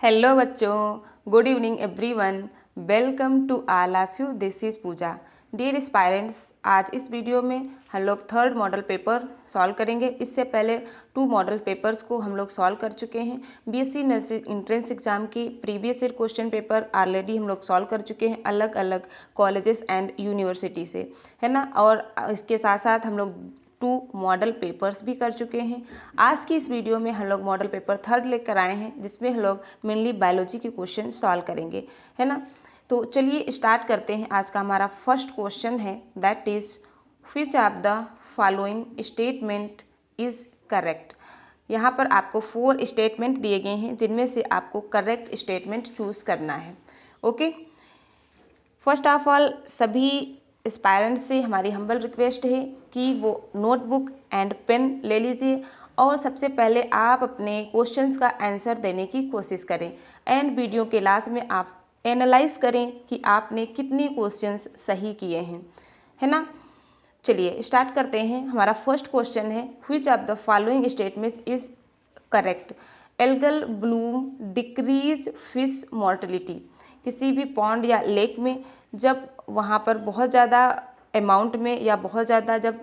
Hello बच्चों, good evening everyone. Welcome to all of you. This is Pooja. Dear aspirants, आज इस video में हम लोग थर्ड मॉडल पेपर सॉल्व करेंगे। इससे पहले 2 मॉडल पेपर्स को हम लोग सॉल्व कर चुके हैं। बीएससी नर्सिंग एंट्रेंस एग्जाम की previous year question paper already हम लोग सॉल्व कर चुके हैं अलग अलग कॉलेजेस एंड यूनिवर्सिटी से, है ना। और इसके साथ साथ हम लोग 2 मॉडल पेपर्स भी कर चुके हैं। आज की इस वीडियो में हम लोग मॉडल पेपर थर्ड लेकर आए हैं, जिसमें हम लोग मेनली बायोलॉजी के क्वेश्चन सॉल्व करेंगे, है ना। तो चलिए स्टार्ट करते हैं। आज का हमारा फर्स्ट क्वेश्चन है, that is which of the following statement is correct. यहाँ पर आपको 4 स्टेटमेंट दिए गए हैं, जिनमें से आपको करेक्ट स्टेटमेंट चूज करना है। ओके, फर्स्ट ऑफ ऑल सभी एस्पायरेंट से हमारी हम्बल रिक्वेस्ट है कि वो नोटबुक एंड पेन ले लीजिए और सबसे पहले आप अपने क्वेश्चंस का आंसर देने की कोशिश करें एंड वीडियो के लास्ट में आप एनालाइज करें कि आपने कितने क्वेश्चंस सही किए हैं, है ना। चलिए स्टार्ट करते हैं। हमारा फर्स्ट क्वेश्चन है, which of the following statements is correct. Algal Bloom decrease fish mortality. किसी भी पॉन्ड या लेक में जब वहाँ पर बहुत ज़्यादा अमाउंट में या बहुत ज़्यादा जब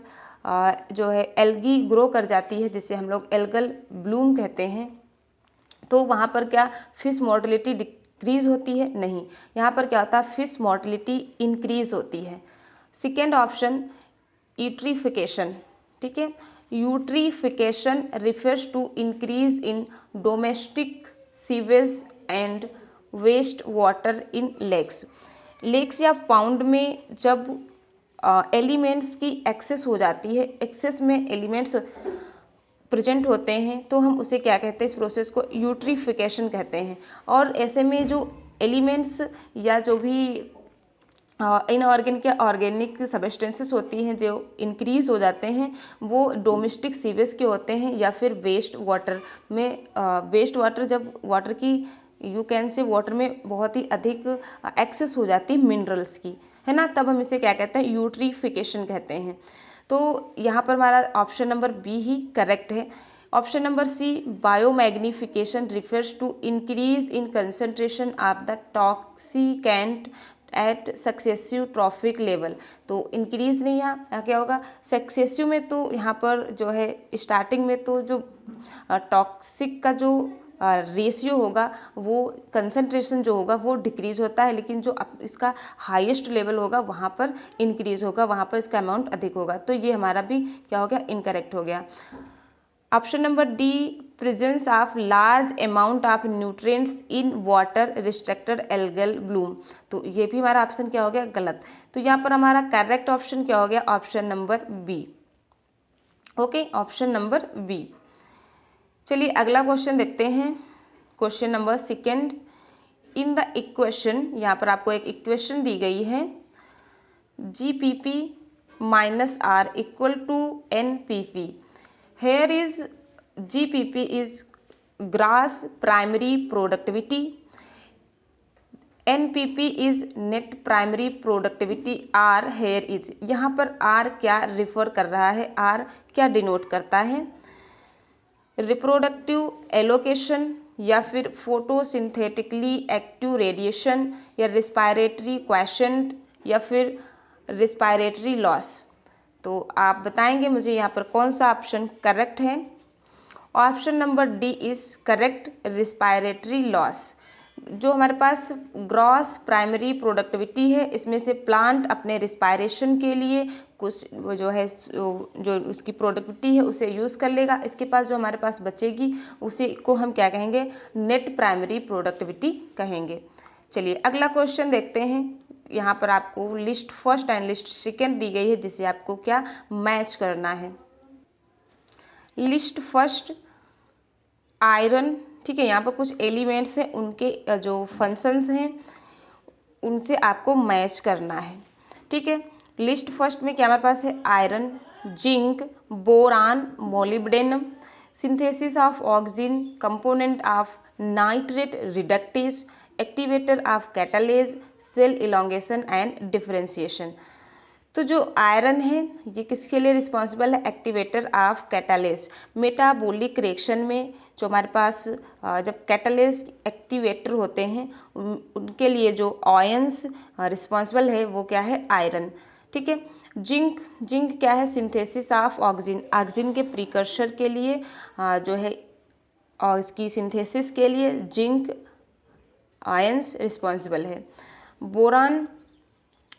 जो है एल्गी ग्रो कर जाती है, जिसे हम लोग एल्गल ब्लूम कहते हैं, तो वहाँ पर क्या फिश मॉर्टेलिटी डिक्रीज होती है? नहीं, यहाँ पर क्या होता है, फिश मॉर्टेलिटी इंक्रीज होती है। सेकेंड ऑप्शन यूट्रीफिकेशन, ठीक है। Eutrophication refers to increase in domestic sewage and waste water in lakes या पाउंड में जब एलिमेंट्स की एक्सेस हो जाती है, एक्सेस में एलिमेंट्स प्रेजेंट होते हैं, तो हम उसे क्या कहते हैं, इस प्रोसेस को यूट्रीफिकेशन कहते हैं। और ऐसे में जो एलिमेंट्स या जो भी इनऑर्गेनिक या ऑर्गेनिक सब्सटेंसेस होती हैं जो इंक्रीज हो जाते हैं, वो डोमेस्टिक सीवेज के होते हैं या फिर वेस्ट वाटर में। वेस्ट वाटर जब वाटर की यू कैन से वाटर में बहुत ही अधिक एक्सेस हो जाती है मिनरल्स की, है ना, तब हम इसे क्या कहते हैं, यूट्रीफिकेशन कहते हैं। तो यहाँ पर हमारा ऑप्शन नंबर बी ही करेक्ट है। Option number C, biomagnification refers to increase in concentration of the toxicant at successive trophic level. तो इंक्रीज नहीं, यहाँ क्या होगा, सक्सेसिव में तो यहाँ पर जो है स्टार्टिंग में तो जो टॉक्सिक का जो रेशियो होगा, वो कंसंट्रेशन जो होगा वो डिक्रीज होता है, लेकिन जो इसका हाईएस्ट लेवल होगा वहाँ पर इंक्रीज होगा, वहाँ पर इसका अमाउंट अधिक होगा। तो ये हमारा भी क्या हो गया, इनकरेक्ट हो गया। Option number D, presence of large amount of nutrients in water restricted algal Bloom. तो ये भी हमारा ऑप्शन क्या हो गया, गलत। तो यहाँ पर हमारा करेक्ट ऑप्शन क्या हो गया, option number B. Okay, option number B. चलिए अगला क्वेश्चन देखते हैं। Question number second, in the equation, यहाँ पर आपको एक इक्वेशन दी गई है, GPP minus R equal to NPP। Here is GPP is gross primary productivity, NPP is net primary productivity, R here is, यहाँ पर R क्या रिफर कर रहा है, R क्या डिनोट करता है, रिप्रोडक्टिव एलोकेशन या फिर फोटोसिंथेटिकली एक्टिव रेडिएशन या रिस्पायरेटरी क्वेशंट या फिर रिस्पायरेटरी लॉस। तो आप बताएंगे मुझे यहाँ पर कौन सा ऑप्शन करेक्ट है। Option number D is correct, respiratory loss. जो हमारे पास ग्रॉस प्राइमरी प्रोडक्टिविटी है, इसमें से प्लांट अपने रिस्पायरेशन के लिए कुछ जो है जो उसकी प्रोडक्टिविटी है उसे यूज़ कर लेगा। इसके पास जो हमारे पास बचेगी उसे को हम क्या कहेंगे, नेट प्राइमरी प्रोडक्टिविटी कहेंगे। चलिए अगला क्वेश्चन देखते हैं। यहाँ पर आपको list first and list second दी गई है, जिसे आपको क्या मैच करना है। लिस्ट फर्स्ट आयरन, ठीक है, यहाँ पर कुछ एलिमेंट्स हैं, उनके जो फंक्शंस हैं उनसे आपको मैच करना है, ठीक है। लिस्ट फर्स्ट में क्या हमारे पास है, iron, zinc, boron, molybdenum, synthesis of oxygen, component of nitrate reductase, activator of catalase, cell elongation and differentiation. तो जो आयरन है ये किसके लिए रिस्पॉन्सिबल है? Activator of catalyst. Metabolic reaction में जो हमारे पास जब कैटालिस्ट एक्टिवेटर होते हैं उनके लिए जो आयंस रिस्पॉन्सिबल है वो क्या है? आयरन। ठीक है। जिंक क्या है? Synthesis of oxygen. ऑक्सीजन के प्रीकर्सर के लिए जो है और इसकी सिंथेसिस के लिए जिंक आयंस रिस्पॉन्सिबल है।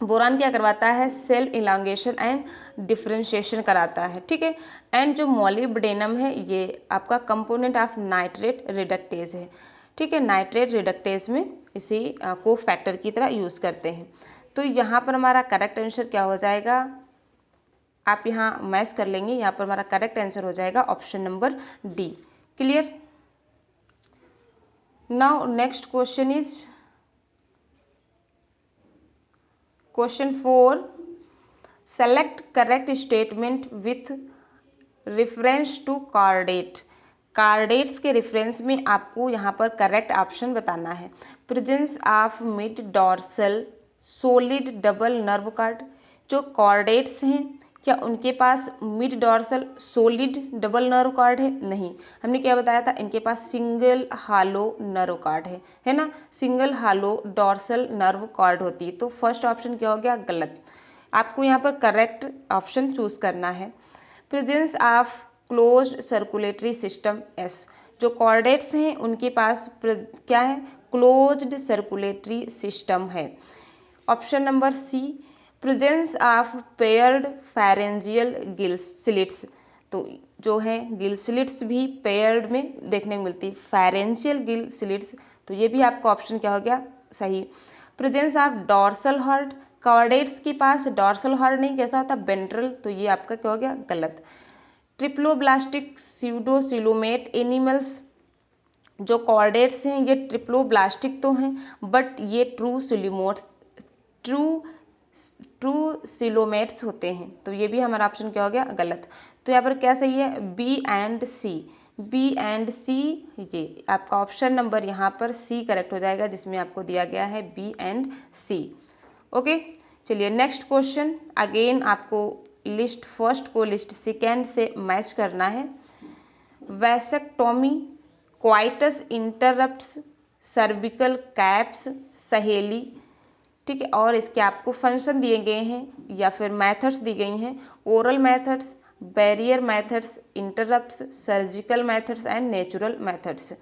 बोरान क्या करवाता है? सेल इलांगेशन एंड डिफरेंशिएशन कराता है। ठीक है। एंड जो मॉलिब्डेनम है ये आपका कंपोनेंट ऑफ नाइट्रेट रिडक्टेज है। ठीक है। नाइट्रेट रिडक्टेज में इसी को फैक्टर की तरह यूज़ करते हैं। तो यहाँ पर हमारा करेक्ट आंसर क्या हो जाएगा? आप यहाँ मैच कर लेंगे, यहाँ पर हमारा करेक्ट आंसर हो जाएगा option number D. Clear? Now next question is question 4। Select correct statement with reference to chordate. Chordates के रेफरेंस में आपको यहाँ पर करेक्ट ऑप्शन बताना है। Presence of mid dorsal solid double nerve cord. जो कॉर्डेट्स हैं क्या उनके पास mid dorsal solid double nerve cord है? नहीं। हमने क्या बताया था? इनके पास सिंगल हालो नर्व कार्ड है ना। Single hollow dorsal nerve card होती है। तो फर्स्ट ऑप्शन क्या हो गया? गलत। आपको यहाँ पर करेक्ट ऑप्शन चूज करना है। Presence of closed circulatory system एस। जो कॉर्डेट्स हैं उनके पास क्या है? क्लोज्ड सर्कुलेटरी सिस्टम है। Option number C. Presence of paired pharyngeal gill slits. तो जो है गिल स्लिट्स भी पेयर्ड में देखने को मिलती है। फेरेंजियल गिल स्लिट्स, तो ये भी आपका ऑप्शन क्या हो गया? सही। Presence of dorsal horn. Chordates के पास डॉर्सल हॉर्न नहीं, कैसा होता? वेंट्रल, तो ये आपका क्या हो गया? गलत। Triploblastic pseudocoelomate animals. जो कॉर्डेट्स हैं ये ट्रिप्लोब्लास्टिक तो हैं बट ये ट्रू सिलोमेट्स होते हैं। तो ये भी हमारा ऑप्शन क्या हो गया? गलत। तो यहाँ पर क्या सही है? B and C. B and C, ये आपका ऑप्शन नंबर यहाँ पर सी करेक्ट हो जाएगा, जिसमें आपको दिया गया है बी एंड सी। ओके, चलिए नेक्स्ट क्वेश्चन। अगेन आपको लिस्ट फर्स्ट को लिस्ट सेकेंड से मैच करना है। Vasectomy, coitus interrupts, cervical caps, सहेली। ठीक है। और इसके आपको फंक्शन दिए गए हैं या फिर मेथड्स दी गई हैं। Oral methods, barrier methods, interrupts, surgical methods and natural methods.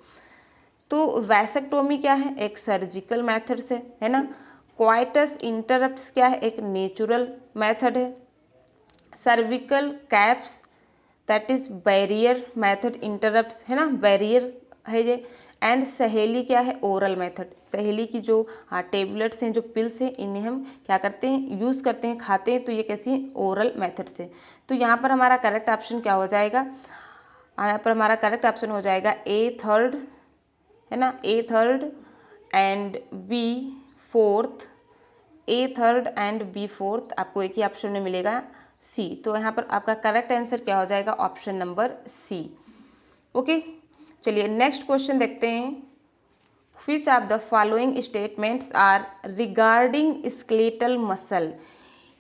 तो वैसेक्टोमी क्या है? एक सर्जिकल मेथड्स है ना। क्वाइटस इंटरप्ट्स क्या है? एक नेचुरल मेथड है। Cervical caps that is barrier method interrupts है ना, बैरियर है ये। एंड सहेली क्या है? Oral method. सहेली की जो टेबलेट्स हैं, जो पिल्स हैं, इन्हें हम क्या करते हैं? यूज़ करते हैं, खाते हैं। तो ये कैसी है? ओरल मेथड से। तो यहाँ पर हमारा करेक्ट ऑप्शन क्या हो जाएगा? यहाँ पर हमारा करेक्ट ऑप्शन हो जाएगा ए थर्ड है ना, A third and B fourth. A third and B fourth आपको एक ही ऑप्शन में मिलेगा, सी। तो यहाँ पर आपका करेक्ट आंसर क्या हो जाएगा? Option number C. ओके, चलिए नेक्स्ट क्वेश्चन देखते हैं। Which of the following statements are regarding skeletal muscle.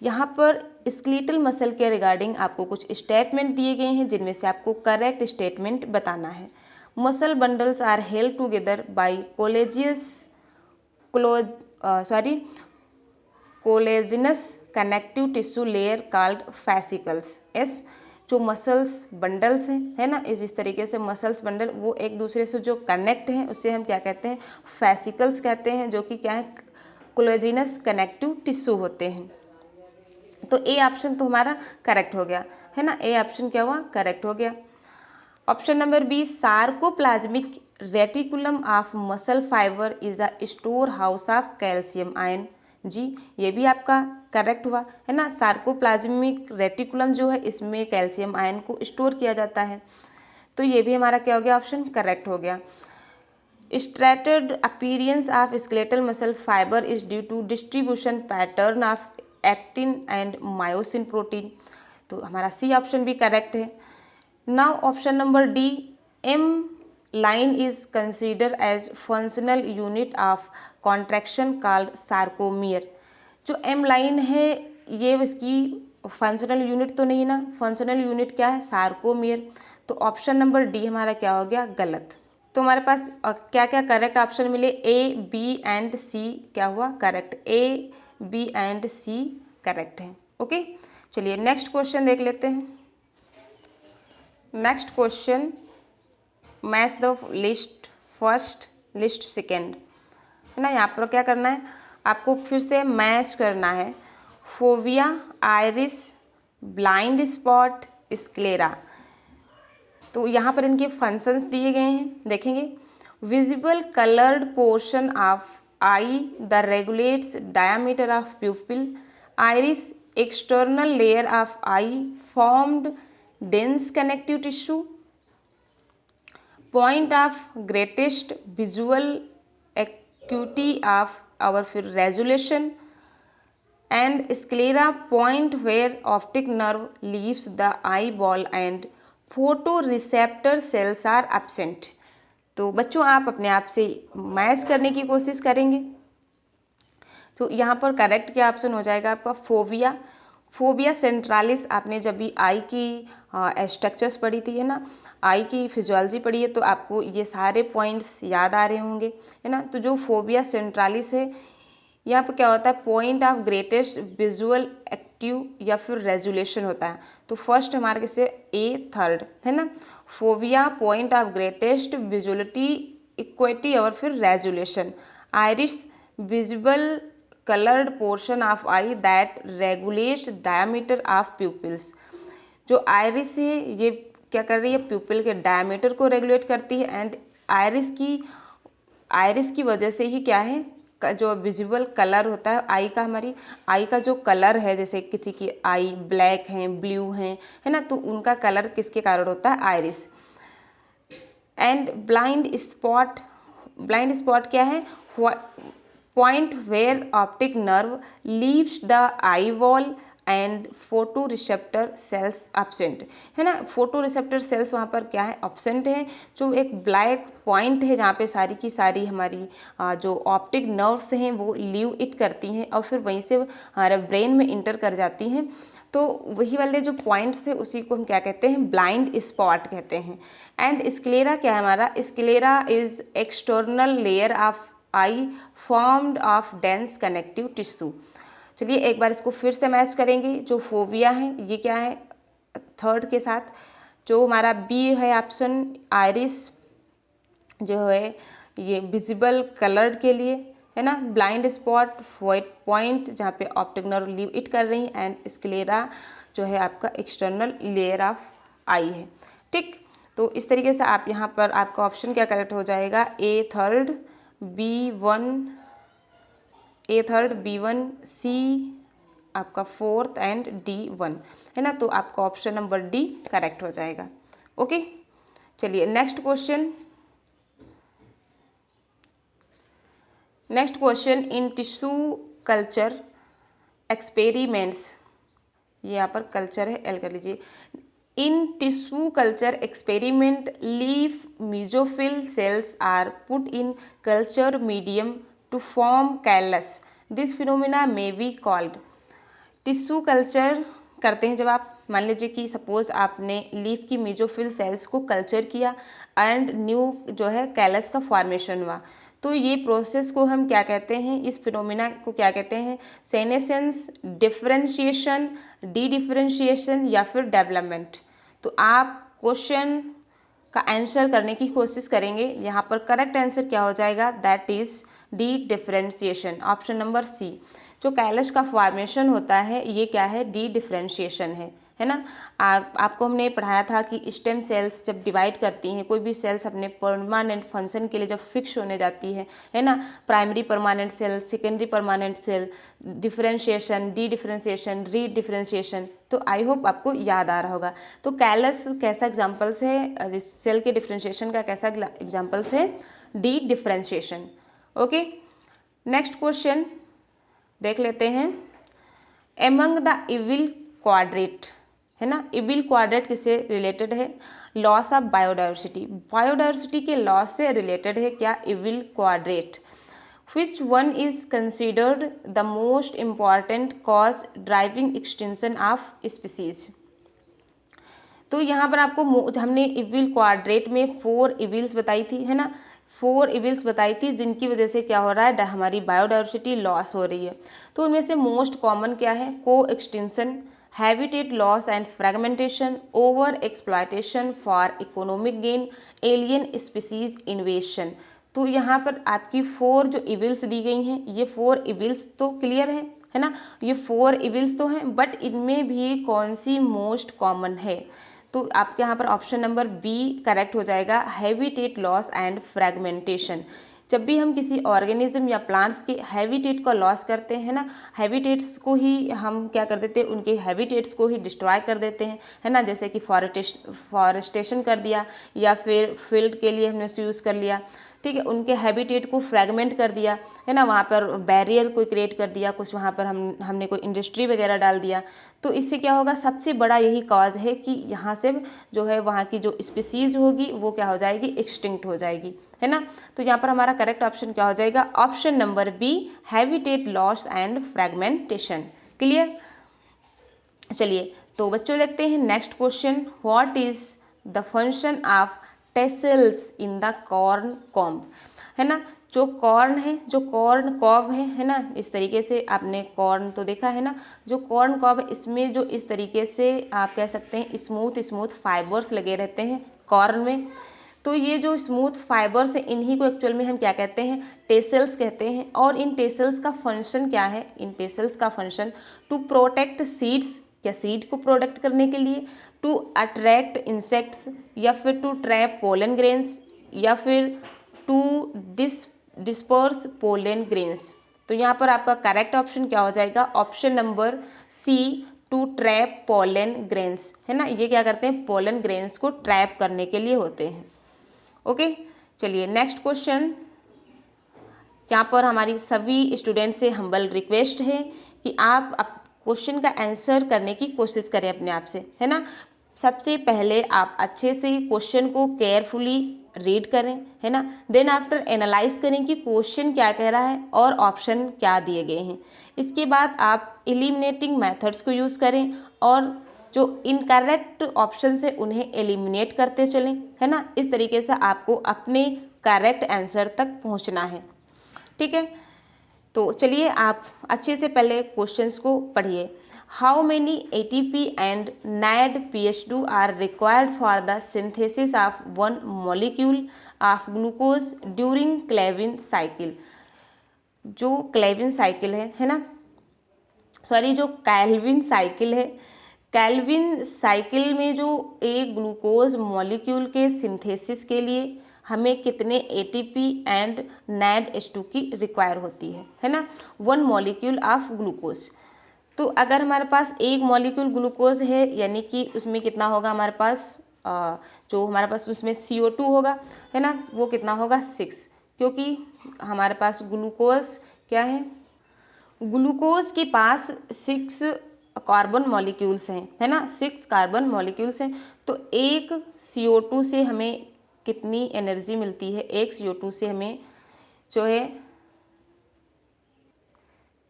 यहाँ पर स्केलेटल मसल के रिगार्डिंग आपको कुछ स्टेटमेंट दिए गए हैं, जिनमें से आपको करेक्ट स्टेटमेंट बताना है। Muscle bundles are held together by collagenous connective tissue layer called fascicles. Yes. जो मसल्स बंडल्स हैं है ना, इस तरीके से मसल्स बंडल वो एक दूसरे से जो कनेक्ट हैं उसे हम क्या कहते हैं? फैसिकल्स कहते हैं, जो कि क्या है? कोलेजिनस कनेक्टिव टिश्यू होते हैं। तो ए ऑप्शन तो हमारा करेक्ट हो गया है ना। ए ऑप्शन क्या हुआ? करेक्ट हो गया। Option number B, sarcoplasmic reticulum of muscle fibre is a store house of calcium ion. जी, ये भी आपका करेक्ट हुआ है ना। सार्कोप्लाज्मिक रेटिकुलम जो है इसमें कैल्शियम आयन को स्टोर किया जाता है। तो ये भी हमारा क्या हो गया? ऑप्शन करेक्ट हो गया। Striated appearance of skeletal muscle fibre is due to distribution pattern of actin and myosin protein. तो हमारा सी ऑप्शन भी करेक्ट है। Now option number D, M line is considered as functional unit of contraction called sarcomere। जो M line है ये इसकी functional unit तो नहीं ना, फंक्शनल यूनिट क्या है, सार्कोमियर। तो ऑप्शन नंबर डी हमारा क्या हो गया, गलत। तो हमारे पास क्या क्या करेक्ट ऑप्शन मिले, ए बी एंड सी क्या हुआ, correct, A B and C correct है। ओके, चलिए नेक्स्ट क्वेश्चन देख लेते हैं। Next question, match the list first list second, है ना। यहाँ पर क्या करना है, आपको फिर से मैच करना है, phobia, iris, blind spot, sclera. तो यहाँ पर इनके फंक्शंस दिए गए हैं, देखेंगे। Visible coloured portion of I the regulates diameter of प्यूपिल। Iris, external layer of I formed dense connective tissue. Point of greatest visual acuity of our resolution. And sclera, point where optic nerve leaves the eyeball and photoreceptor cells are absent. तो बच्चों आप अपने आप से match करने की कोशिश करेंगे। तो यहाँ पर करेक्ट क्या ऑप्शन हो जाएगा आपका, फोबिया। फोबिया सेंट्रालिस, आपने जब भी आई की स्ट्रक्चर्स पढ़ी थी, है ना, आई की फिजियोलॉजी पढ़ी है, तो आपको ये सारे पॉइंट्स याद आ रहे होंगे, है ना। तो जो फोबिया सेंट्रालिस है, यहाँ पर क्या होता है, point of greatest visual active या फिर रेजुलेशन होता है। तो फर्स्ट हमारे किसे, ए थर्ड, है ना। Phobia, point of greatest visuality equity और फिर resolution. Iris, visible colored portion of eye that regulates diameter of pupils। जो आयरिस है ये क्या कर रही है, प्यूपिल के डायमीटर को रेगुलेट करती है। एंड आयरिस की वजह से ही क्या है, जो विजिबल कलर होता है आई का, हमारी आई का जो कलर है, जैसे किसी की आई ब्लैक है, ब्लू है ना, तो उनका कलर किसके कारण होता है, iris. And blind spot, blind spot क्या है, point where optic nerve leaves the eye wall and photoreceptor cells absent, है ना। फोटो रिसेप्टर सेल्स वहाँ पर क्या है, एब्सेंट है। जो एक ब्लैक पॉइंट है जहाँ पे सारी की सारी हमारी जो ऑप्टिक नर्व्स हैं वो लीव इट करती हैं और फिर वहीं से हमारे ब्रेन में इंटर कर जाती हैं। तो वही वाले जो पॉइंट्स है उसी को हम क्या कहते हैं, ब्लाइंड स्पॉट कहते हैं। एंड स्क्लेरा क्या है हमारा, sclera is external layer of I formed of dense connective tissue. चलिए एक बार इसको फिर से मैच करेंगे। जो फोबिया है ये क्या है, थर्ड के साथ। जो हमारा बी है ऑप्शन, आइरिस जो है ये विजिबल कलर्ड के लिए, है ना। ब्लाइंड स्पॉट, वाइट पॉइंट जहाँ पे ऑप्टिक नर्व लीव इट कर रही हैं। एंड स्क्लेरा जो है आपका एक्सटर्नल लेयर ऑफ आई है, ठीक। तो इस तरीके से आप यहाँ पर आपका ऑप्शन क्या करेक्ट हो जाएगा, ए थर्ड, B1, ए थर्ड, B1, C आपका फोर्थ एंड D1, है ना। तो आपका ऑप्शन नंबर डी करेक्ट हो जाएगा। ओके, चलिए next question. Next question, in tissue culture experiments, ये यहाँ पर कल्चर है, एल कर लीजिए। In tissue culture experiment, leaf mesophyll cells are put in culture medium to form callus. This phenomena may be called। Tissue culture करते हैं जब आप, मान लीजिए कि सपोज आपने लीफ की मेजोफिल सेल्स को कल्चर किया एंड न्यू जो है कैलस का फॉर्मेशन हुआ, तो ये प्रोसेस को हम क्या कहते हैं, इस फिनोमिना को क्या कहते हैं, सेनेसेंस, डिफरेंशिएशन, डी डिफरेंशिएशन या फिर डेवलपमेंट। तो आप क्वेश्चन का आंसर करने की कोशिश करेंगे। यहाँ पर करेक्ट आंसर क्या हो जाएगा, that is dedifferentiation, option number C. जो कैलस का फॉर्मेशन होता है ये क्या है, डी डिफरेंशिएशन है ना। आपको हमने पढ़ाया था कि स्टेम सेल्स जब डिवाइड करती हैं, कोई भी सेल्स अपने परमानेंट फंक्शन के लिए जब फिक्स होने जाती है ना, primary permanent cell, secondary permanent cell, differentiation, dedifferentiation, redifferentiation. तो आई होप आपको याद आ रहा होगा। तो कैलस कैसा एग्जाम्पल्स है, सेल के डिफरेंशिएशन का कैसा एग्जाम्पल्स है, dedifferentiation. Okay, next question देख लेते हैं। एमंग द इविल क्वाड्रेट, है ना, इविल क्वाड्रेट किससे रिलेटेड है, लॉस ऑफ बायोडाइवर्सिटी, बायोडाइवर्सिटी के लॉस से रिलेटेड है क्या, evil quartet. Which one is considered the most important cause driving extinction of species? तो यहाँ पर आपको हमने इविल क्वाड्रेट में 4 इविल्स बताई थी, है ना, 4 इविल्स बताई थी जिनकी वजह से क्या हो रहा है, हमारी बायोडाइवर्सिटी लॉस हो रही है। तो उनमें से मोस्ट कॉमन क्या है, को extinction, habitat loss and fragmentation, over exploitation for economic gain, alien species इन्वेशन। तो यहाँ पर आपकी 4 जो इविल्स दी गई हैं, ये 4 इविल्स तो क्लियर है ना, ये 4 इविल्स तो हैं, बट इनमें भी कौन सी मोस्ट कॉमन है? तो आपके यहाँ पर ऑप्शन नंबर बी करेक्ट हो जाएगा, हैबिटेट लॉस एंड फ्रेगमेंटेशन। जब भी हम किसी ऑर्गेनिज्म या प्लांट्स के हैबिटेट को लॉस करते हैं ना, हैबिटेट्स को ही हम क्या कर देते हैं, उनके हैबिटेट्स को ही डिस्ट्रॉय कर देते हैं, है ना, जैसे कि फॉरेस्टेशन कर दिया या फिर फील्ड के लिए हमने यूज़ कर लिया, ठीक है, उनके हैबिटेट को फ्रैगमेंट कर दिया, है ना, वहाँ पर बैरियर कोई क्रिएट कर दिया, कुछ वहाँ पर हमने कोई इंडस्ट्री वगैरह डाल दिया। तो इससे क्या होगा, सबसे बड़ा यही कॉज है कि यहाँ से जो है वहाँ की जो स्पीसीज़ होगी वो क्या हो जाएगी, एक्सटिंक्ट हो जाएगी, है ना। तो यहाँ पर हमारा करेक्ट ऑप्शन क्या हो जाएगा, option number B, habitat loss and fragmentation. Clear? चलिए तो बच्चों देखते हैं next question, what is the function of tassels in the corn comb, है ना। जो कॉर्न है, जो कॉर्न कॉब है ना, इस तरीके से आपने कॉर्न तो देखा है ना, जो कॉर्न कॉब है इसमें जो इस तरीके से आप कह सकते हैं स्मूथ फाइबर्स लगे रहते हैं कॉर्न में। तो ये जो स्मूथ फाइबर्स है इन्हीं को एक्चुअल में हम क्या कहते हैं, टेसल्स कहते हैं। और इन टेसल्स का फंक्शन क्या है, इन टेसल्स का फंक्शन टू प्रोटेक्ट सीड्स, या सीड को प्रोटेक्ट करने के लिए, टू अट्रैक्ट इंसेक्ट्स, या फिर टू ट्रैप पोलन ग्रेन्स, या फिर टू डिस्पर्स पोलन ग्रेन्स। तो यहाँ पर आपका करेक्ट ऑप्शन क्या हो जाएगा, option number C, to trap pollen grains, है ना। ये क्या करते हैं, पोलन ग्रेन्स को ट्रैप करने के लिए होते हैं। ओके चलिए नेक्स्ट क्वेश्चन, यहाँ पर हमारी सभी स्टूडेंट से हम्बल रिक्वेस्ट है कि आप क्वेश्चन का आंसर करने की कोशिश करें अपने आप से, है ना। सबसे पहले आप अच्छे से क्वेश्चन को केयरफुली रीड करें, है ना, देन आफ्टर एनालाइज करें कि क्वेश्चन क्या कह रहा है और ऑप्शन क्या दिए गए हैं। इसके बाद आप एलिमिनेटिंग मेथड्स को यूज़ करें और जो इनकरेक्ट ऑप्शन है उन्हें एलिमिनेट करते चलें, है ना। इस तरीके से आपको अपने करेक्ट आंसर तक पहुंचना है, ठीक है। तो चलिए आप अच्छे से पहले क्वेश्चंस को पढ़िए। How many ATP and NADPH2 are required for the synthesis of one molecule of glucose during Calvin cycle. जो क्लेविन साइकिल है ना, सॉरी जो कैल्विन साइकिल है, कैल्विन साइकिल में जो एक ग्लूकोज मॉलिक्यूल के सिंथेसिस के लिए हमें कितने ATP एंड NADH2 की रिक्वायर होती है ना, वन मॉलिक्यूल ऑफ ग्लूकोज। तो अगर हमारे पास एक मॉलिक्यूल ग्लूकोज है यानी कि उसमें कितना होगा हमारे पास, जो हमारे पास उसमें CO2 होगा, है ना, वो कितना होगा 6, क्योंकि हमारे पास ग्लूकोज क्या है, ग्लूकोज के पास 6 कार्बन मॉलिक्यूल्स हैं, है ना, 6 कार्बन मॉलिक्यूल्स हैं। तो एक CO2 से हमें कितनी एनर्जी मिलती है, एक CO2 से हमें जो है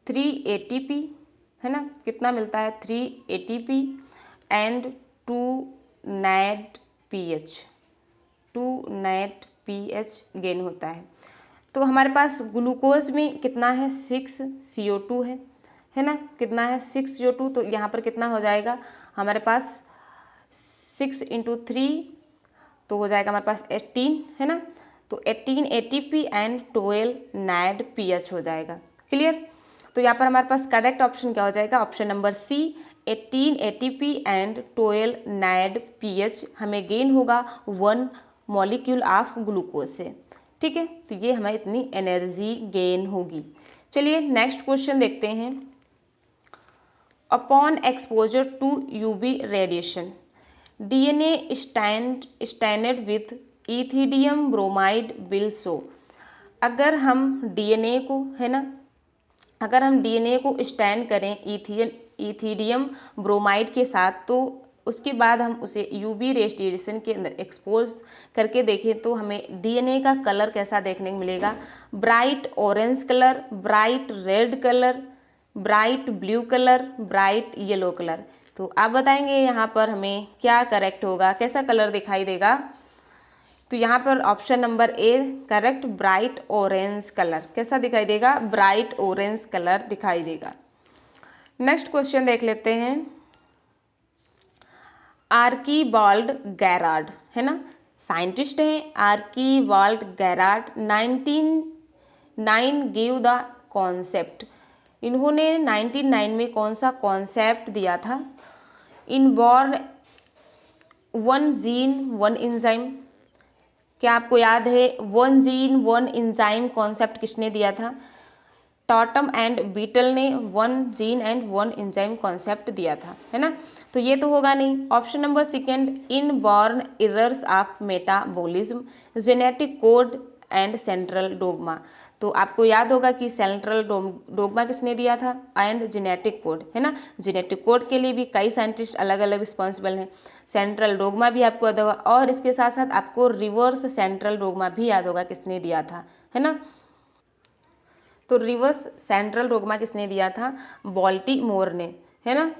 3 ATP, है ना, कितना मिलता है 3 ATP एंड 2 NADPH गेन होता है। तो हमारे पास ग्लूकोज में कितना है 6 CO2 है ना, कितना है 6 CO2। तो यहाँ पर कितना हो जाएगा हमारे पास 6 × 3 तो हो जाएगा हमारे पास 18, है ना। तो 18 ATP एंड 12 NADPH हो जाएगा। क्लियर? तो यहाँ पर हमारे पास करेक्ट ऑप्शन क्या हो जाएगा, option number C, 18 ATP and 12 NADPH हमें गेन होगा 1 मॉलिक्यूल ऑफ ग्लूकोज से, ठीक है। तो ये हमें इतनी एनर्जी गेन होगी। चलिए नेक्स्ट क्वेश्चन देखते हैं। Upon exposure to UV radiation DNA stand with ethidium bromide will show. अगर हम DNA को, है ना, अगर हम DNA को स्टैंड करें इथिडियम ब्रोमाइड के साथ, तो उसके बाद हम उसे यूवी रेडिएशन के अंदर एक्सपोज करके देखें तो हमें डीएनए का कलर कैसा देखने को मिलेगा, bright orange colour, bright red colour, bright blue colour, bright yellow colour. तो आप बताएंगे यहाँ पर हमें क्या करेक्ट होगा, कैसा कलर दिखाई देगा। तो यहाँ पर option number A correct, bright orange colour. कैसा दिखाई देगा, ब्राइट ऑरेंज कलर दिखाई देगा। नेक्स्ट क्वेश्चन देख लेते हैं। आर्कीबाल्ड गैरार्ड है ना, साइंटिस्ट हैं आर्कीबाल्ड गैरार्ड। 1909 give the concept. इन्होंने 1909 में कौन सा कॉन्सेप्ट दिया था, inborn one gene one enzyme. क्या आपको याद है one gene one enzyme concept किसने दिया था, टॉटम एंड बीटल ने one gene and one enzyme concept दिया था, है ना। तो ये तो होगा नहीं। Option number second, inborn errors of metabolism, genetic code and central dogma. तो आपको याद होगा कि सेंट्रल डोग्मा किसने दिया था, एंड जेनेटिक कोड, है ना। जेनेटिक कोड के लिए भी कई साइंटिस्ट अलग अलग रिस्पॉन्सिबल हैं। सेंट्रल डोग्मा भी आपको याद होगा, और इसके साथ साथ आपको रिवर्स सेंट्रल डोग्मा भी याद होगा किसने दिया था, है ना। तो रिवर्स सेंट्रल डोग्मा किसने दिया था, बाल्टीमोर ने, है ना।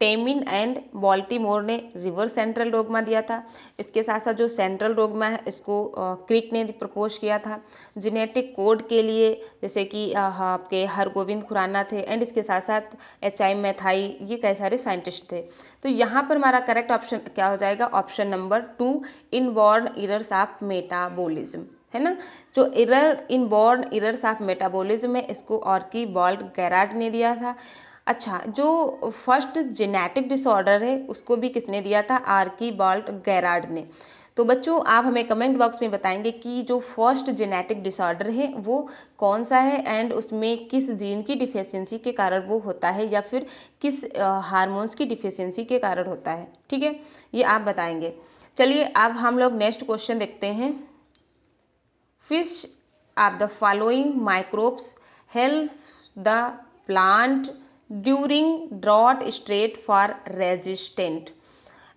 टेमिन एंड बाल्टीमोर ने रिवर्स सेंट्रल डोग्मा दिया था। इसके साथ साथ जो सेंट्रल डोग्मा है इसको क्रिक ने प्रपोज किया था। जेनेटिक कोड के लिए जैसे कि आपके हरगोविंद खुराना थे, एंड इसके साथ साथ HI मैथाई, ये कई सारे साइंटिस्ट थे। तो यहाँ पर हमारा करेक्ट ऑप्शन क्या हो जाएगा, option number 2, inborn errors of metabolism, है ना। जो error inborn errors of metabolism है इसको आर्कीबाल्ड गैरार्ड ने दिया था। अच्छा, जो फर्स्ट जेनेटिक डिसऑर्डर है उसको भी किसने दिया था, आर्कीबाल्ड गैरार्ड ने। तो बच्चों आप हमें कमेंट बॉक्स में बताएंगे कि जो फर्स्ट जेनेटिक डिसऑर्डर है वो कौन सा है, एंड उसमें किस जीन की डिफिशियंसी के कारण वो होता है, या फिर किस हार्मोन्स की डिफिशियंसी के कारण होता है। ठीक है, ये आप बताएंगे। चलिए अब हम लोग नेक्स्ट क्वेश्चन देखते हैं। Which of the following microbes help the plant during drought state for resistant?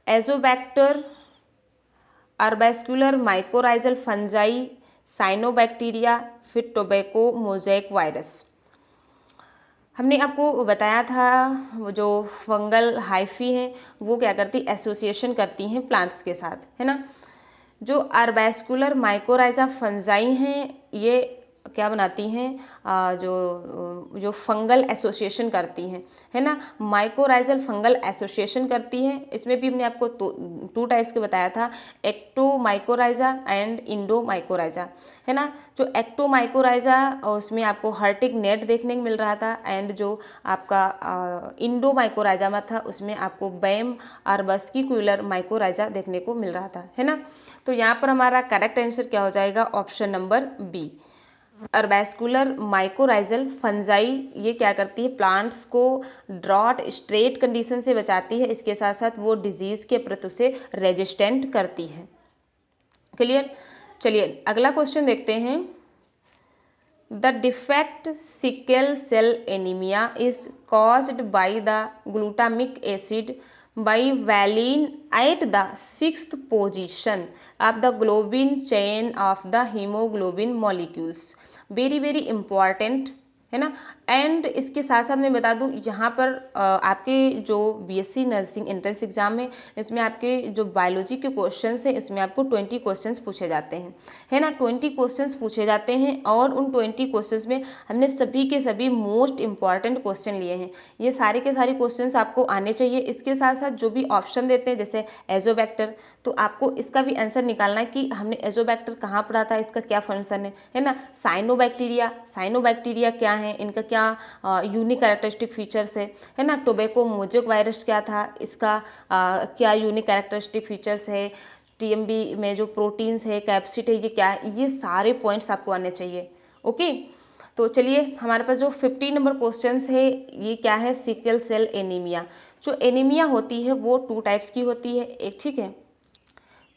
Azobacter, arbuscular mycorrhizal fungi, cyanobacteria, फिर टोबैको मोज़ेक वायरस। हमने आपको बताया था वो जो फंगल हाइफी हैं वो क्या करती, एसोसिएशन करती हैं प्लांट्स के साथ, है ना। जो आर्बैस्कुलर माइकोराइजा फंजाई हैं ये क्या बनाती हैं, जो फंगल एसोसिएशन करती हैं, है ना। माइकोराइजल फंगल एसोसिएशन करती हैं। इसमें भी हमने आपको 2 टाइप्स के बताया था, एक्टोमाइकोराइजा एंड इंडोमाइकोराइजा, है ना। जो एक्टोमाइकोराइजा उसमें आपको हर्टिक नेट देखने को मिल रहा था, एंड जो आपका इंडोमाइकोराइजा में था उसमें आपको बैम आर्बस्किकुलर माइकोराइजा देखने को मिल रहा था, है ना। तो यहाँ पर हमारा करेक्ट आंसर क्या हो जाएगा, option number B, arbuscular mycorrhizal fungi. ये क्या करती है, प्लांट्स को ड्रॉट स्ट्रेट कंडीशन से बचाती है, इसके साथ साथ वो डिजीज़ के प्रति उसे रेजिस्टेंट करती है। क्लियर। चलिए अगला क्वेश्चन देखते हैं। The defect sickle cell anaemia is caused by the glutamic acid by valine at the 6th position of the globin chain of the hemoglobin molecules. very important, है ना। एंड इसके साथ साथ मैं बता दूं यहाँ पर आपके जो BSc नर्सिंग एंट्रेंस एग्जाम है इसमें आपके जो बायोलॉजी के क्वेश्चंस हैं इसमें आपको 20 क्वेश्चंस पूछे जाते हैं, है ना। 20 क्वेश्चंस पूछे जाते हैं, और उन 20 क्वेश्चंस में हमने सभी के सभी मोस्ट इंपॉर्टेंट क्वेश्चन लिए हैं। ये सारे के सारे क्वेश्चंस आपको आने चाहिए। इसके साथ साथ जो भी ऑप्शन देते हैं जैसे एजोबैक्टर, तो आपको इसका भी आंसर निकालना है कि हमने एजोबैक्टर कहाँ पढ़ा था, इसका क्या फंक्शन है ना। साइनोबैक्टीरिया क्या है, इनका क्या यूनिक कैरेक्टरिस्टिक फीचर्स है ना। टोबैको मोज़ेक वायरस क्या था, इसका क्या यूनिक कैरेक्टरिस्टिक फीचर्स है। TMB में जो प्रोटीन्स है, कैप्सिड है, ये क्या है, ये सारे पॉइंट्स आपको आने चाहिए। ओके, तो चलिए हमारे पास जो 50 नंबर क्वेश्चंस है ये क्या है, सिकल सेल एनीमिया। जो एनीमिया होती है वो 2 टाइप्स की होती है, एक ठीक है।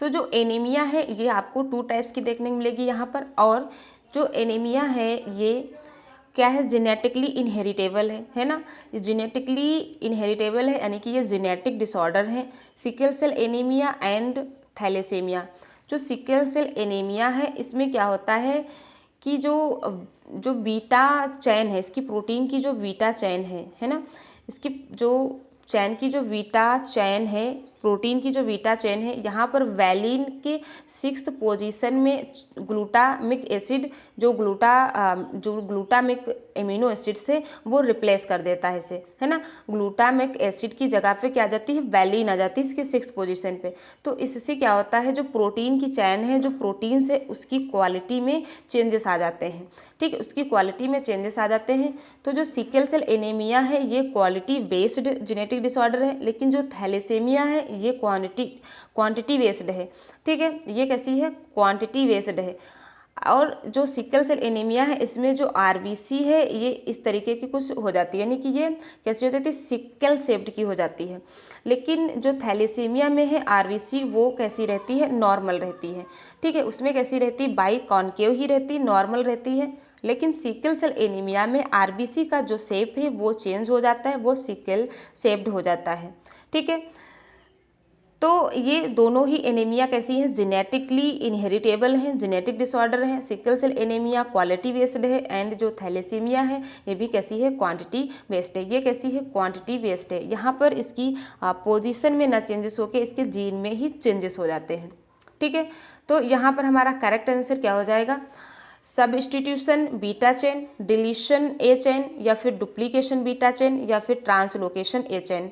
तो जो एनीमिया है ये आपको 2 टाइप्स की देखने को मिलेगी यहाँ पर, और जो एनीमिया है ये क्या है, जेनेटिकली इनहेरिटेबल है ना, ये जेनेटिकली इनहेरिटेबल है, यानी कि ये जेनेटिक डिसऑर्डर है। Sickle cell anaemia and thalassaemia, जो सिकल सेल एनीमिया है इसमें क्या होता है कि जो बीटा चैन है, इसकी प्रोटीन की जो बीटा चैन है ना, इसकी जो चैन की जो बीटा चैन है, प्रोटीन की जो बीटा चैन है, यहाँ पर वैलिन के 6th पोजीशन में ग्लूटामिक एसिड, जो ग्लूटामिक एमिनो एसिड से वो रिप्लेस कर देता है इसे, है ना। ग्लूटामिक एसिड की जगह पे क्या आ जाती है, वैलिन आ जाती है इसके 6th पोजीशन पे। तो इससे क्या होता है, जो प्रोटीन की चैन है, जो प्रोटीन से उसकी क्वालिटी में चेंजेस आ जाते हैं, ठीक है, उसकी क्वालिटी में चेंजेस आ जाते हैं। तो जो सिकल सेल एनीमिया है ये क्वालिटी बेस्ड जेनेटिक डिसऑर्डर है, लेकिन जो थैलेसीमिया है ये क्वांटिटी बेस्ड है, ठीक है, ये कैसी है, क्वांटिटी बेस्ड है। और जो सिकल सेल एनीमिया है इसमें जो आरबीसी है ये इस तरीके की कुछ हो जाती है, यानी कि ये कैसी हो जाती है, सिकल शेप्ड की हो जाती है। लेकिन जो थैलेसीमिया में है आरबीसी वो कैसी रहती है, नॉर्मल रहती है, ठीक है, उसमें कैसी रहती है, बाई कॉन्केव ही रहती, नॉर्मल रहती है। लेकिन सिकल सेल एनीमिया में आरबीसी का जो शेप है वो चेंज हो जाता है, वो सिकल शेप्ड हो जाता है, ठीक है। तो ये दोनों ही एनीमिया कैसी है, जेनेटिकली इनहेरिटेबल हैं, जेनेटिक डिसऑर्डर है। Sickle cell anaemia quality based है, एंड जो थैलेसीमिया है ये भी कैसी है, क्वांटिटी बेस्ड है। ये कैसी है, क्वांटिटी बेस्ड है। यहाँ पर इसकी पोजीशन में ना चेंजेस होकर इसके जीन में ही चेंजेस हो जाते हैं, ठीक है। तो यहाँ पर हमारा करेक्ट आंसर क्या हो जाएगा, सबस्टिट्यूशन बीटा चेन, डिलीशन ए चेन, या फिर डुप्लीकेशन बीटा चेन, या फिर ट्रांसलोकेशन ए चेन।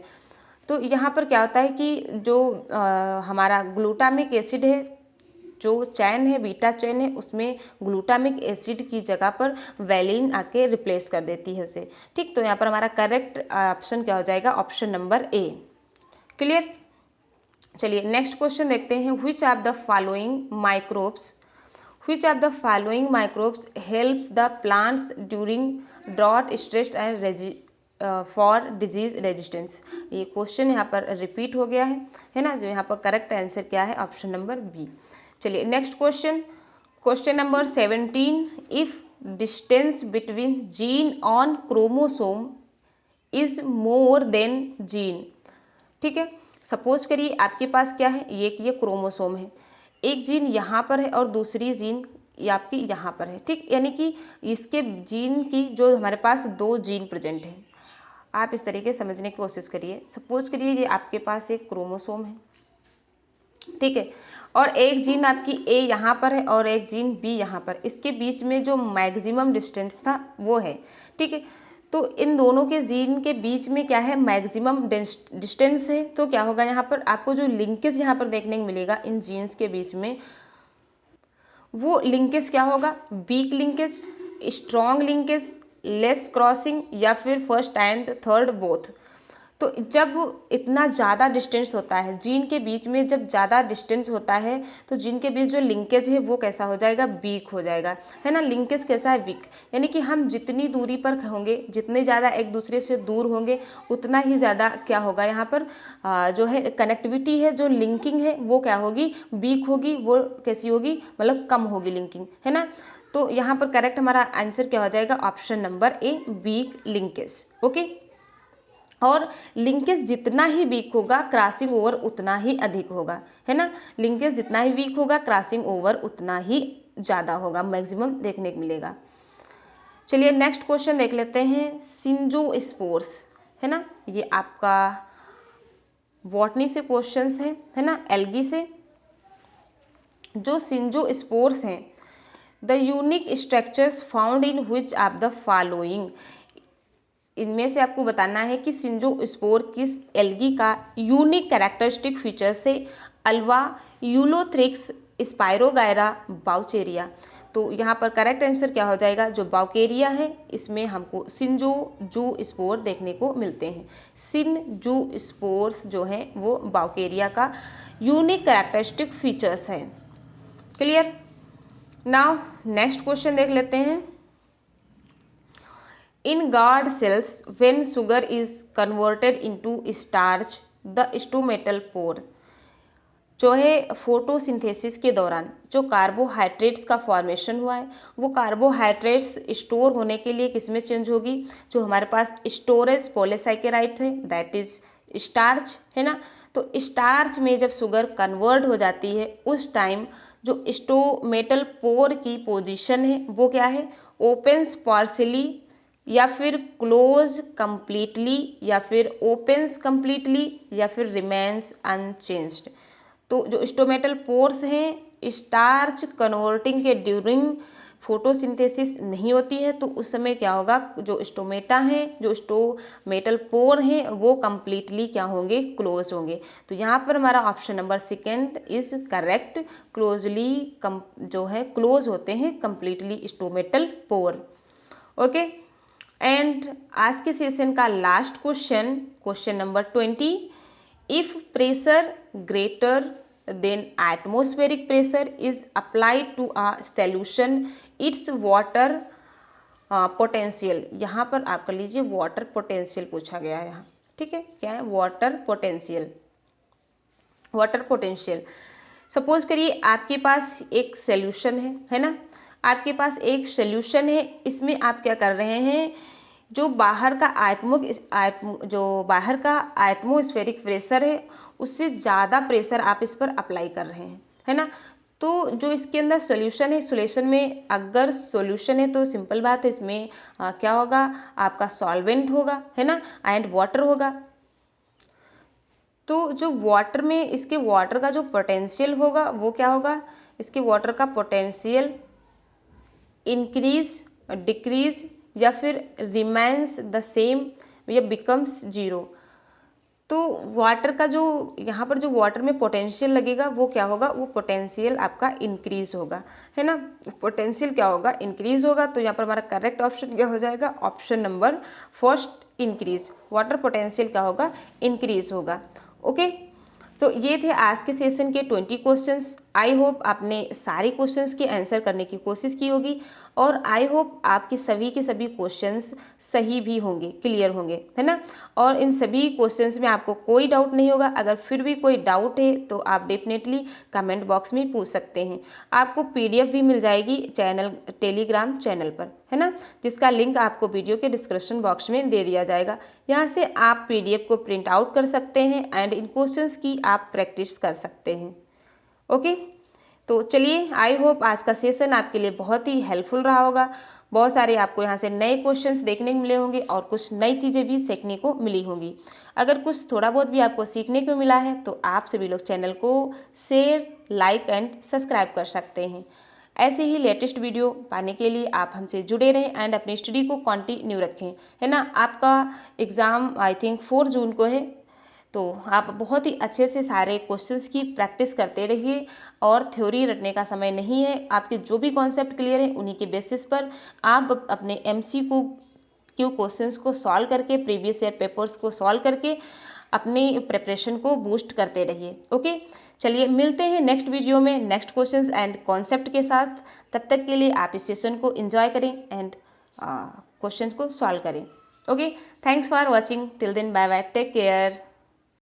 तो यहाँ पर क्या होता है कि जो हमारा ग्लूटामिक एसिड है, जो चैन है, बीटा चैन है, उसमें ग्लूटामिक एसिड की जगह पर वैलिन आके रिप्लेस कर देती है उसे, ठीक। तो यहाँ पर हमारा करेक्ट ऑप्शन क्या हो जाएगा, ऑप्शन नंबर ए। क्लियर। चलिए नेक्स्ट क्वेश्चन देखते हैं। Which of the following microbes helps the plants during drought, stress and for disease resistance. ये क्वेश्चन यहाँ पर रिपीट हो गया है ना। जो यहाँ पर करेक्ट आंसर क्या है, ऑप्शन नंबर बी। चलिए next question number 17। If distance between gene on chromosome is more than gene, ठीक है। सपोज करिए आपके पास क्या है, ये क्रोमोसोम है, एक जीन यहाँ पर है और दूसरी जीन ये आपकी यहाँ पर है, ठीक। यानी कि इसके जीन की जो हमारे पास 2 जीन प्रेजेंट हैं। आप इस तरीके से समझने की कोशिश करिए। सपोज करिए ये आपके पास एक क्रोमोसोम है, ठीक है, और एक जीन आपकी ए यहाँ पर है और एक जीन बी यहाँ पर, इसके बीच में जो मैक्सिमम डिस्टेंस था वो है, ठीक है। तो इन दोनों के जीन के बीच में क्या है, मैक्सिमम डिस्टेंस है। तो क्या होगा, यहाँ पर आपको जो लिंकेज यहाँ पर देखने को मिलेगा इन जीन्स के बीच में, वो लिंकेज क्या होगा, weak linkage, strong linkage, less crossing, या फिर फर्स्ट एंड थर्ड बोथ। तो जब इतना ज़्यादा डिस्टेंस होता है जीन के बीच में, जब ज़्यादा डिस्टेंस होता है तो जीन के बीच जो लिंकेज है वो कैसा हो जाएगा, वीक हो जाएगा, है ना। लिंकेज कैसा है, वीक। यानी कि हम जितनी दूरी पर होंगे, जितने ज़्यादा एक दूसरे से दूर होंगे, उतना ही ज़्यादा क्या होगा, यहाँ पर जो है कनेक्टिविटी है, जो लिंकिंग है वो क्या होगी, वीक होगी, वो कैसी होगी, मतलब कम होगी लिंकिंग, है ना। तो यहाँ पर करेक्ट हमारा आंसर क्या हो जाएगा, ऑप्शन नंबर ए, वीक लिंकेज, ओके। और लिंकेज जितना ही वीक होगा क्रॉसिंग ओवर उतना ही अधिक होगा, है ना। लिंकेज जितना ही वीक होगा क्रॉसिंग ओवर उतना ही ज़्यादा होगा, मैक्सिमम देखने को मिलेगा। चलिए नेक्स्ट क्वेश्चन देख लेते हैं। सिंजोस्पोर्स, है ना, ये आपका बॉटनी से क्वेश्चंस है ना, एल्गी से। जो सिंजोस्पोर्स हैं, the unique structures found in which of the following, इनमें से आपको बताना है कि सिंजोस्पोर किस एल्गी का यूनिक कैरेक्टरिस्टिक फीचर से अल्वा, यूलोथ्रिक्स, स्पाइरोगायरा, बाउचेरिया। तो यहाँ पर करेक्ट आंसर क्या हो जाएगा, जो बाउकेरिया है इसमें हमको सिंजोस्पोर देखने को मिलते हैं। सिंजोस्पोर्स जो है वो बाउकेरिया का यूनिक कैरेक्टरिस्टिक फीचर्स है। क्लियर। नाउ नेक्स्ट क्वेश्चन देख लेते हैं। In guard cells, when sugar is converted into starch, the stomatal pore, जो है फोटोसिंथेसिस के दौरान जो कार्बोहाइड्रेट्स का फॉर्मेशन हुआ है वो कार्बोहाइड्रेट्स स्टोर होने के लिए किस में चेंज होगी, जो हमारे पास स्टोरेज पॉलीसैकेराइड्स है दैट इज स्टार्च है ना। तो स्टार्च में जब शुगर कन्वर्ट हो जाती है उस टाइम जो स्टोमेटल पोर की पोजीशन है वो क्या है, ओपन्स पार्शियली या फिर क्लोज कंप्लीटली या फिर ओपन्स कंप्लीटली या फिर रिमेन्स अनचेंज्ड। तो जो स्टोमेटल पोर्स हैं स्टार्च कन्वर्टिंग के ड्यूरिंग फोटोसिंथेसिस नहीं होती है तो उस समय क्या होगा, जो स्टोमेटा हैं जो स्टोमेटल पोर हैं वो कंप्लीटली क्या होंगे, क्लोज होंगे। तो यहाँ पर हमारा option number second is correct, closely जो है क्लोज होते हैं completely stomatal pore. Okay, and आज के सेशन का last question, question number 20, if pressure greater than atmospheric pressure is applied to a solution its water potential, यहाँ पर आप कर लीजिए वाटर पोटेंशियल पूछा गया है यहाँ, ठीक है, क्या है water potential. Water potential suppose करिए आपके पास एक सोल्यूशन है ना, आपके पास एक सोल्यूशन है, इसमें आप क्या कर रहे हैं, जो बाहर का एटमॉस्फेरिक प्रेशर है उससे ज़्यादा प्रेशर आप इस पर अप्लाई कर रहे हैं, है ना। तो जो इसके अंदर सॉल्यूशन है, सॉल्यूशन में अगर सॉल्यूशन है तो सिंपल बात है इसमें क्या होगा, आपका सॉल्वेंट होगा, है ना, एंड वाटर होगा। तो जो वाटर में इसके वाटर का जो पोटेंशियल होगा वो क्या होगा, इसके वाटर का पोटेंशियल इंक्रीज, डिक्रीज या फिर रिमेन्स द सेम या बिकम्स जीरो। तो वाटर का जो यहाँ पर जो वाटर में पोटेंशियल लगेगा वो क्या होगा, वो पोटेंशियल आपका इंक्रीज होगा, है ना, पोटेंशियल क्या होगा, इंक्रीज होगा। तो यहाँ पर हमारा करेक्ट ऑप्शन क्या हो जाएगा, option number first increase, water potential क्या होगा, इंक्रीज होगा। ओके, तो ये थे आज के सेशन के 20 क्वेश्चंस। आई होप आपने सारे क्वेश्चंस के आंसर करने की कोशिश की होगी और आई होप आपके सभी के सभी क्वेश्चंस सही भी होंगे, क्लियर होंगे, है ना। और इन सभी क्वेश्चंस में आपको कोई डाउट नहीं होगा, अगर फिर भी कोई डाउट है तो आप डेफिनेटली कमेंट बॉक्स में पूछ सकते हैं। आपको PDF भी मिल जाएगी टेलीग्राम चैनल पर, है ना, जिसका लिंक आपको वीडियो के डिस्क्रिप्शन बॉक्स में दे दिया जाएगा। यहाँ से आप PDF को प्रिंट आउट कर सकते हैं एंड इन क्वेश्चंस की आप प्रैक्टिस कर सकते हैं। ओके, तो चलिए आई होप आज का सेशन आपके लिए बहुत ही हेल्पफुल रहा होगा। बहुत सारे आपको यहाँ से नए क्वेश्चंस देखने को मिले होंगे और कुछ नई चीज़ें भी सीखने को मिली होंगी। अगर कुछ थोड़ा बहुत भी आपको सीखने को मिला है तो आप सभी लोग चैनल को शेयर, लाइक एंड सब्सक्राइब कर सकते हैं। ऐसे ही लेटेस्ट वीडियो पाने के लिए आप हमसे जुड़े रहें एंड अपनी स्टडी को कंटिन्यू रखें, है ना। आपका एग्ज़ाम आई थिंक 4 जून को है, तो आप बहुत ही अच्छे से सारे क्वेश्चंस की प्रैक्टिस करते रहिए और थ्योरी रटने का समय नहीं है। आपके जो भी कॉन्सेप्ट क्लियर है उन्हीं के बेसिस पर आप अपने MCQ क्वेश्चंस को सॉल्व करके, प्रीवियस ईयर पेपर्स को सॉल्व करके अपनी प्रिपरेशन को बूस्ट करते रहिए। ओके, चलिए मिलते हैं नेक्स्ट वीडियो में नेक्स्ट क्वेश्चंस एंड कॉन्सेप्ट के साथ। तब तक के लिए आप इस सेशन को एंजॉय करें एंड क्वेश्चंस को सॉल्व करें। Okay, thanks for watching, till then bye bye, take care.